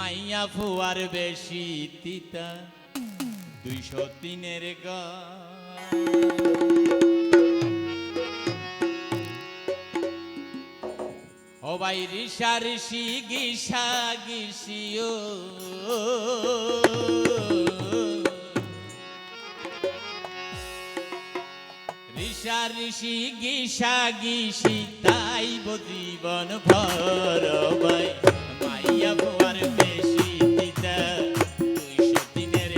মাইয়া ফুয়ার বেশি তিতা 203-এর ও ভাই ঋষা ঋষি গিসা গিসিও ঋষা ঋষি গিসা গিসি তাইব জীবন ভর ভাই মাইয়া ফুয়ার বেশি তিতা 203-এর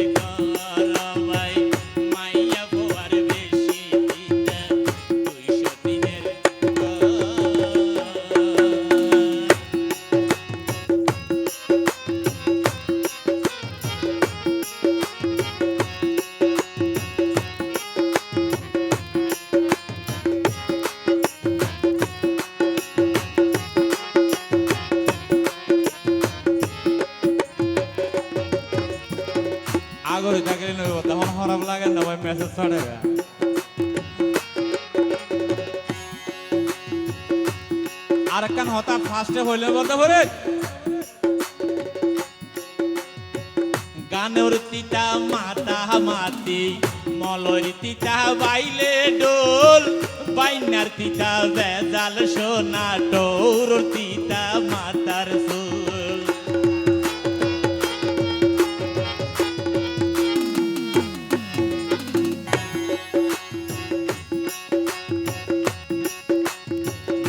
ভাই মাইয়া ফুয়ার বেশি তিতা 203-এর আগরে চাকরি নেব তখন খারাপ লাগে না ভাই মেসেজ ছাড়ে আর কান হতা ফার্স্টে হইলে বলতে পারে গানের তিতা মাতা মাতি মলর তিতা বাইলে ডোল বাইনার তিতা বেজাল সোনা টৌর তিতা মাতার সুল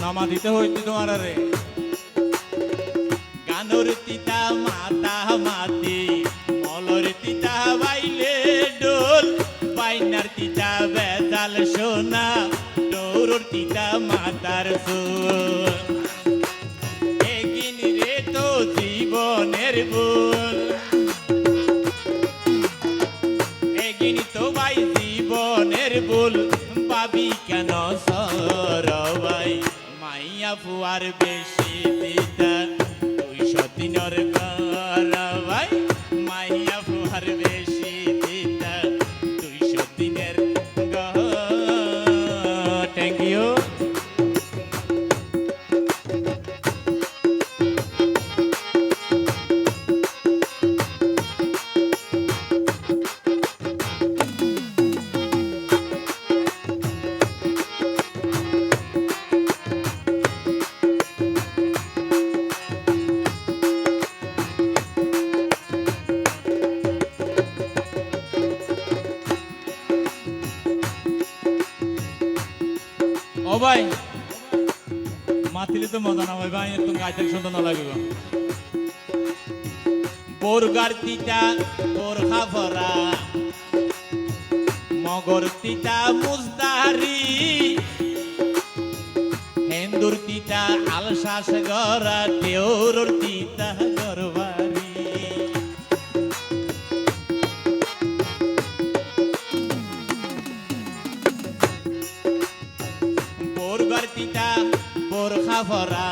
নামা দিতে হইতে তোমার রে গানের তিতা মাতা মাতি মলর তিতা বাইলে ডোল বাইনার তিতা বেজাল সোনা টৌর তিতা মাতার সুল এগিন রে তো জীবনের ভুল এগিন তো ভাই জীবনের ভুল পাবি কেন সর ভাই মাইয়া ফুয়ার বেশি তিতা 203-এর ভাই মাইয়া ফুয়ার বেশি তিতা 203-এর থ্যাংক ইউ ও ভাই মাতিলে তো মজা না ভাই ভাই তো গাইতে সুন্দর না লাগিব বোরগার তিতা বোরখা ভরা মগর তিতা মুজদারি হেন্দুর তিতা আলসাস গরা দেউর তিতা গরবারি বোরগার তিতা বোরখা ভরা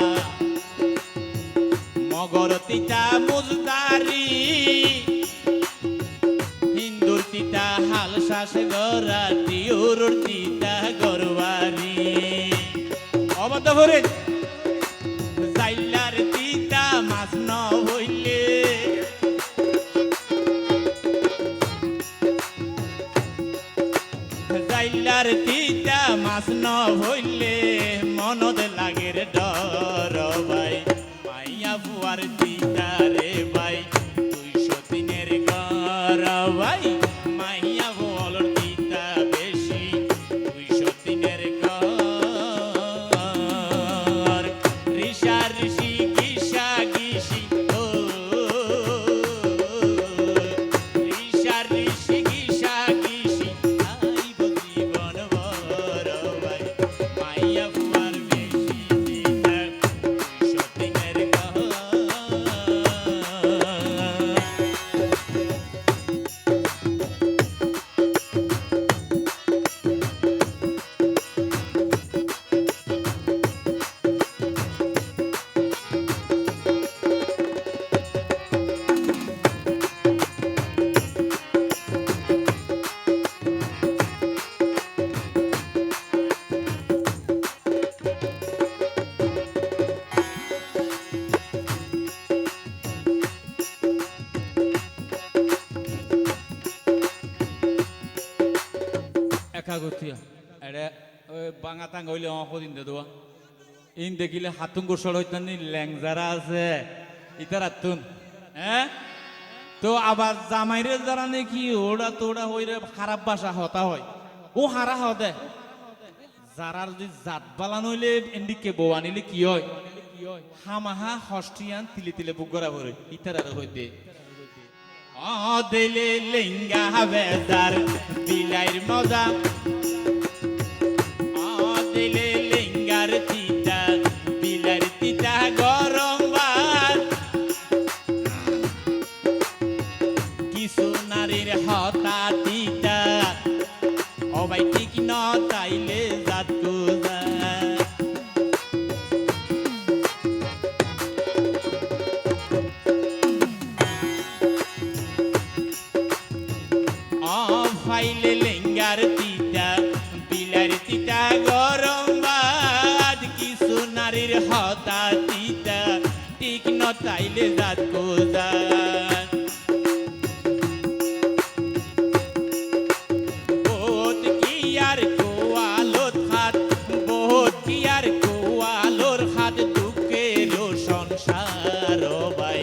মগর তিতা মুজদারি হিন্দুর তিতা হালসাস গরা দিউর তিতা গরবারি অবাধ্য করে জাইলার তিতা মাছ ন হইলে জাইলার তিতা মাছ ন হইলে মনত লাগের ডর ভাই মাইয়া ফুয়ার তিতা রে ভাই 203-এর ভাই মাইয়া ফুয়ার তিতা বেশি 203-এর ঋষা ঋষি গিসা গিসি ও ঋষা ঋষি গিসা গিসি আইব জীবন ভর ভাই একা গতিয়া এরে ওই বাঙা টাঙ্গা হইলে অকদিন দে দোয়া ইন দেখিলে হাতুন গোসল হইতাম নি ল্যাংজারা আছে ইতার হাতুন হ্যাঁ তো আবার জামাইরে যারা নাকি ওরা তোরা হইরে খারাপ ভাষা হতা হয় ও হারা হদে যারা যদি জাত বালান হইলে এন্ডিকে বউ আনিলে কি হয় হামাহা হস্টিয়ান তিলে তিলে বুক করা ভরে ইতার আর হইতে দিলে লেঙ্গা বেজার বিলাইর মজা দিলে লেঙ্গার তিতা বিলাইর তিতা গরম ভাত কিছু নারীর হতা তিতা অবাই ঠিক ন তাইলে জাত কুজা ফাইলে লেঙ্গার তিতা বিলার তিতা গরম ভাত কিছু নারীর হতা তিতা ঠিক ন তাইলে জাত কোজা বহুত কি আর কোয়ালোর হাত বহুত কি আর কোয়ালোর হাত দুঃখের সংসার ভাই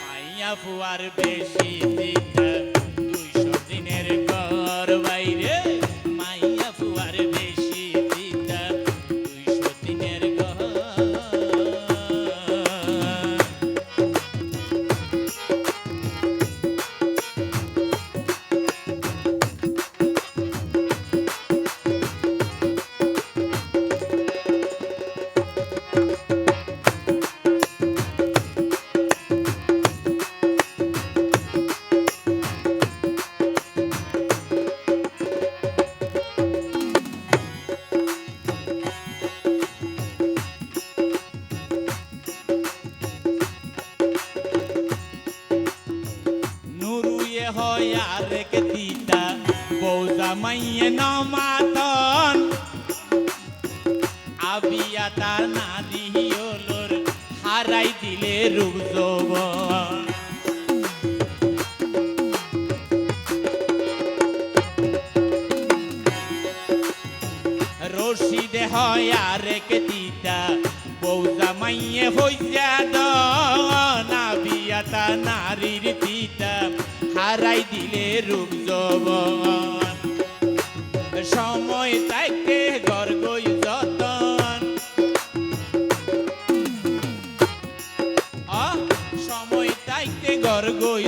মাইয়া ফুয়ার বেশি তিতা হয় আরেক তিতা বৌজা মাইয়ে নমাতন আবিয়া তার না দিহিওলোর হারাই দিলে রূপ যৌবন রশিদে হয় আরেক তিতা বৌজা মাইয়ে হইয়া দন আবিয়া তার নারীর তিতা হারাই দিলে রূপ যৌবন সময় তাইতে গর্গই যতন সময় তাইতে গর্গই